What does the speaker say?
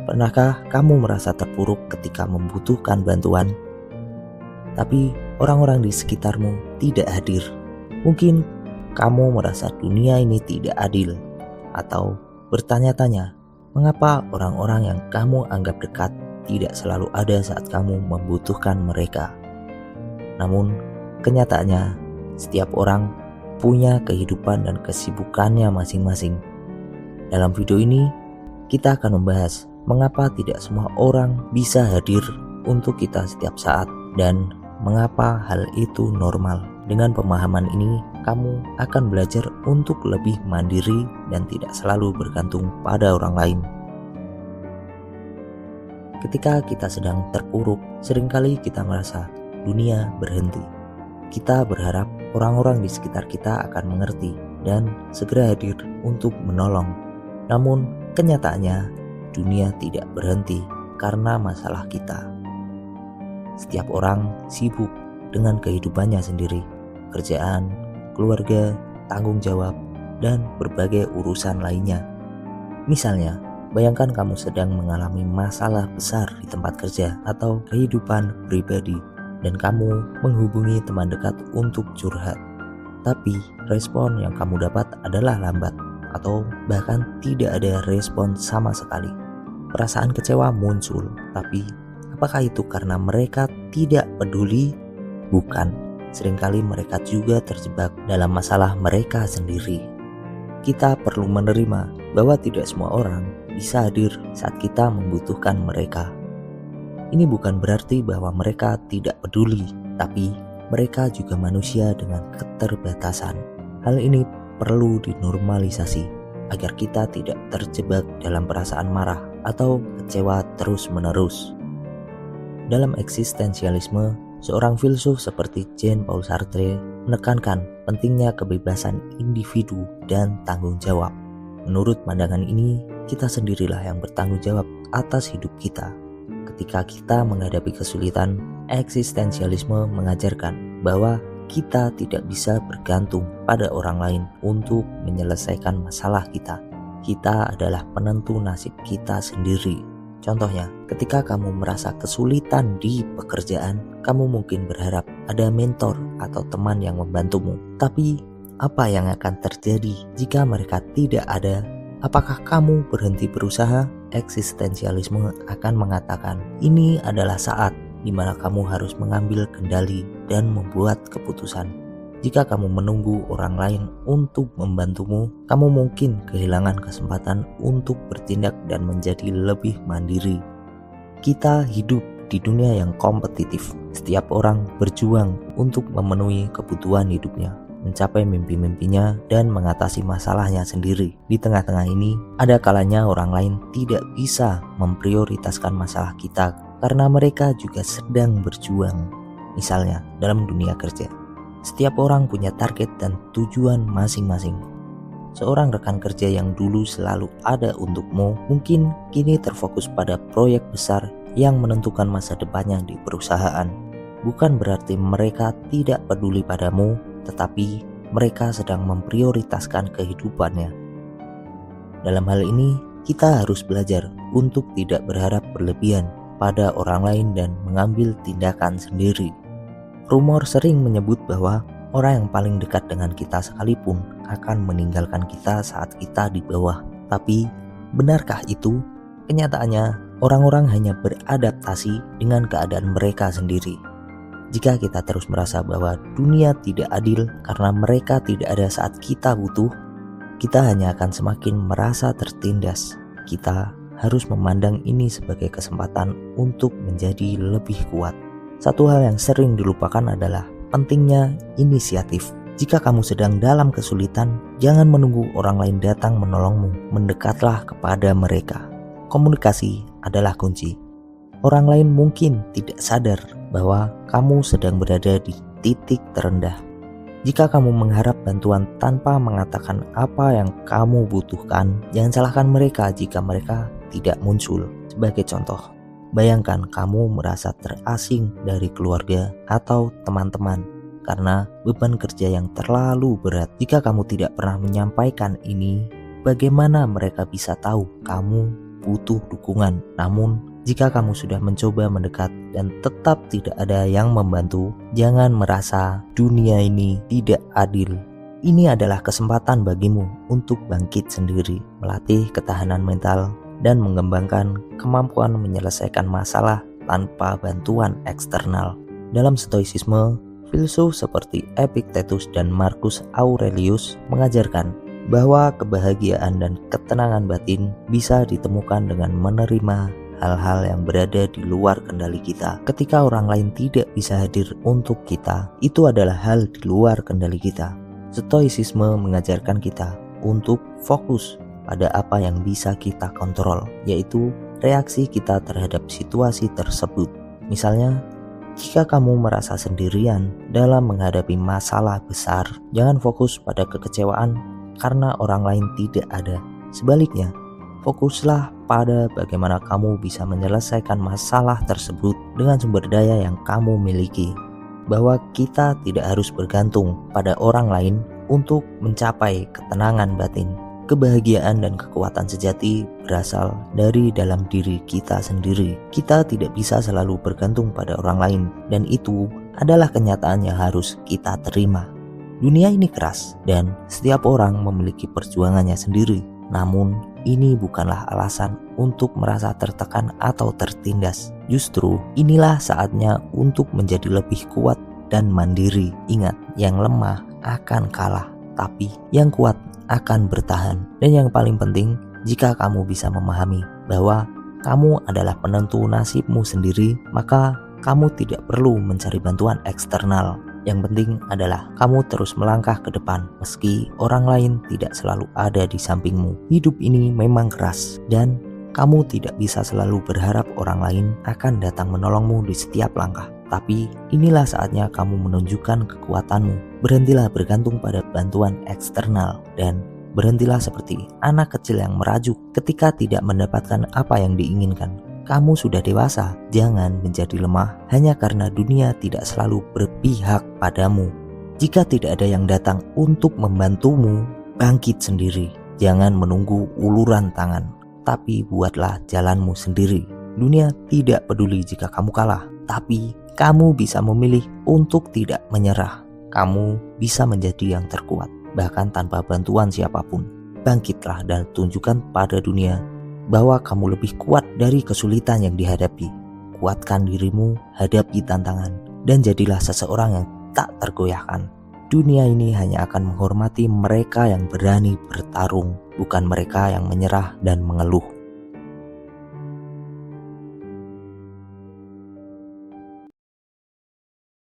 Pernahkah kamu merasa terpuruk ketika membutuhkan bantuan, tapi orang-orang di sekitarmu tidak hadir? Mungkin kamu merasa dunia ini tidak adil, atau bertanya-tanya mengapa orang-orang yang kamu anggap dekat tidak selalu ada saat kamu membutuhkan mereka. Namun kenyataannya, setiap orang punya kehidupan dan kesibukannya masing-masing. Dalam video ini, kita akan membahas mengapa tidak semua orang bisa hadir untuk kita setiap saat dan mengapa hal itu normal. Dengan pemahaman ini, kamu akan belajar untuk lebih mandiri dan tidak selalu bergantung pada orang lain. Ketika kita sedang terpuruk, seringkali kita merasa dunia berhenti. Kita berharap orang-orang di sekitar kita akan mengerti dan segera hadir untuk menolong. Namun kenyataannya dunia tidak berhenti karena masalah kita. Setiap orang sibuk dengan kehidupannya sendiri, kerjaan, keluarga, tanggung jawab, dan berbagai urusan lainnya. Misalnya, bayangkan kamu sedang mengalami masalah besar di tempat kerja atau kehidupan pribadi dan kamu menghubungi teman dekat untuk curhat. Tapi respon yang kamu dapat adalah lambat atau bahkan tidak ada respon sama sekali. Perasaan kecewa muncul, tapi apakah itu karena mereka tidak peduli? Bukan, seringkali mereka juga terjebak dalam masalah mereka sendiri. Kita perlu menerima bahwa tidak semua orang bisa hadir saat kita membutuhkan mereka. Ini bukan berarti bahwa mereka tidak peduli, tapi mereka juga manusia dengan keterbatasan. Hal ini perlu dinormalisasi agar kita tidak terjebak dalam perasaan marah atau kecewa terus-menerus. Dalam eksistensialisme, seorang filsuf seperti Jean-Paul Sartre menekankan pentingnya kebebasan individu dan tanggung jawab. Menurut pandangan ini, kita sendirilah yang bertanggung jawab atas hidup kita. Ketika kita menghadapi kesulitan, eksistensialisme mengajarkan bahwa kita tidak bisa bergantung pada orang lain untuk menyelesaikan masalah kita. Kita adalah penentu nasib kita sendiri. Contohnya, ketika kamu merasa kesulitan di pekerjaan, kamu mungkin berharap ada mentor atau teman yang membantumu. Tapi, apa yang akan terjadi jika mereka tidak ada? Apakah kamu berhenti berusaha? Eksistensialisme akan mengatakan, ini adalah saat di mana kamu harus mengambil kendali dan membuat keputusan. Jika kamu menunggu orang lain untuk membantumu, kamu mungkin kehilangan kesempatan untuk bertindak dan menjadi lebih mandiri. Kita hidup di dunia yang kompetitif. Setiap orang berjuang untuk memenuhi kebutuhan hidupnya, mencapai mimpi-mimpinya, dan mengatasi masalahnya sendiri. Di tengah-tengah ini, ada kalanya orang lain tidak bisa memprioritaskan masalah kita karena mereka juga sedang berjuang. Misalnya, dalam dunia kerja, setiap orang punya target dan tujuan masing-masing. Seorang rekan kerja yang dulu selalu ada untukmu, mungkin kini terfokus pada proyek besar yang menentukan masa depannya di perusahaan. Bukan berarti mereka tidak peduli padamu, tetapi mereka sedang memprioritaskan kehidupannya. Dalam hal ini, kita harus belajar untuk tidak berharap berlebihan pada orang lain dan mengambil tindakan sendiri. Rumor sering menyebut bahwa orang yang paling dekat dengan kita sekalipun akan meninggalkan kita saat kita di bawah. Tapi, benarkah itu? Kenyataannya, orang-orang hanya beradaptasi dengan keadaan mereka sendiri. Jika kita terus merasa bahwa dunia tidak adil karena mereka tidak ada saat kita butuh, kita hanya akan semakin merasa tertindas. Kita harus memandang ini sebagai kesempatan untuk menjadi lebih kuat. Satu hal yang sering dilupakan adalah pentingnya inisiatif. Jika kamu sedang dalam kesulitan, jangan menunggu orang lain datang menolongmu. Mendekatlah kepada mereka. Komunikasi adalah kunci. Orang lain mungkin tidak sadar bahwa kamu sedang berada di titik terendah. Jika kamu mengharap bantuan tanpa mengatakan apa yang kamu butuhkan, jangan salahkan mereka jika mereka tidak muncul. Sebagai contoh, bayangkan kamu merasa terasing dari keluarga atau teman-teman karena beban kerja yang terlalu berat. Jika kamu tidak pernah menyampaikan ini, bagaimana mereka bisa tahu kamu butuh dukungan. Namun, jika kamu sudah mencoba mendekat dan tetap tidak ada yang membantu, jangan merasa dunia ini tidak adil. Ini adalah kesempatan bagimu untuk bangkit sendiri, melatih ketahanan mental, dan mengembangkan kemampuan menyelesaikan masalah tanpa bantuan eksternal. Dalam stoicisme, filsuf seperti Epictetus dan Marcus Aurelius mengajarkan bahwa kebahagiaan dan ketenangan batin bisa ditemukan dengan menerima hal-hal yang berada di luar kendali kita. Ketika orang lain tidak bisa hadir untuk kita, itu adalah hal di luar kendali kita. Stoicisme mengajarkan kita untuk fokus pada apa yang bisa kita kontrol, yaitu reaksi kita terhadap situasi tersebut. Misalnya, jika kamu merasa sendirian dalam menghadapi masalah besar, jangan fokus pada kekecewaan karena orang lain tidak ada. Sebaliknya, fokuslah pada bagaimana kamu bisa menyelesaikan masalah tersebut dengan sumber daya yang kamu miliki. Bahwa kita tidak harus bergantung pada orang lain untuk mencapai ketenangan batin. Kebahagiaan dan kekuatan sejati berasal dari dalam diri kita sendiri. Kita tidak bisa selalu bergantung pada orang lain, dan itu adalah kenyataan yang harus kita terima. Dunia ini keras, dan setiap orang memiliki perjuangannya sendiri. Namun, ini bukanlah alasan untuk merasa tertekan atau tertindas. Justru, inilah saatnya untuk menjadi lebih kuat dan mandiri. Ingat, yang lemah akan kalah, tapi yang kuat akan bertahan. Dan yang paling penting, jika kamu bisa memahami bahwa kamu adalah penentu nasibmu sendiri, maka kamu tidak perlu mencari bantuan eksternal. Yang penting adalah kamu terus melangkah ke depan meski orang lain tidak selalu ada di sampingmu. Hidup ini memang keras dan kamu tidak bisa selalu berharap orang lain akan datang menolongmu di setiap langkah. Tapi inilah saatnya kamu menunjukkan kekuatanmu. Berhentilah bergantung pada bantuan eksternal dan berhentilah seperti anak kecil yang merajuk ketika tidak mendapatkan apa yang diinginkan. Kamu sudah dewasa, jangan menjadi lemah hanya karena dunia tidak selalu berpihak padamu. Jika tidak ada yang datang untuk membantumu, bangkit sendiri. Jangan menunggu uluran tangan, tapi buatlah jalanmu sendiri. Dunia tidak peduli jika kamu kalah, tapi kamu bisa memilih untuk tidak menyerah. Kamu bisa menjadi yang terkuat, bahkan tanpa bantuan siapapun. Bangkitlah dan tunjukkan pada dunia bahwa kamu lebih kuat dari kesulitan yang dihadapi. Kuatkan dirimu, hadapi tantangan, dan jadilah seseorang yang tak tergoyahkan. Dunia ini hanya akan menghormati mereka yang berani bertarung, bukan mereka yang menyerah dan mengeluh.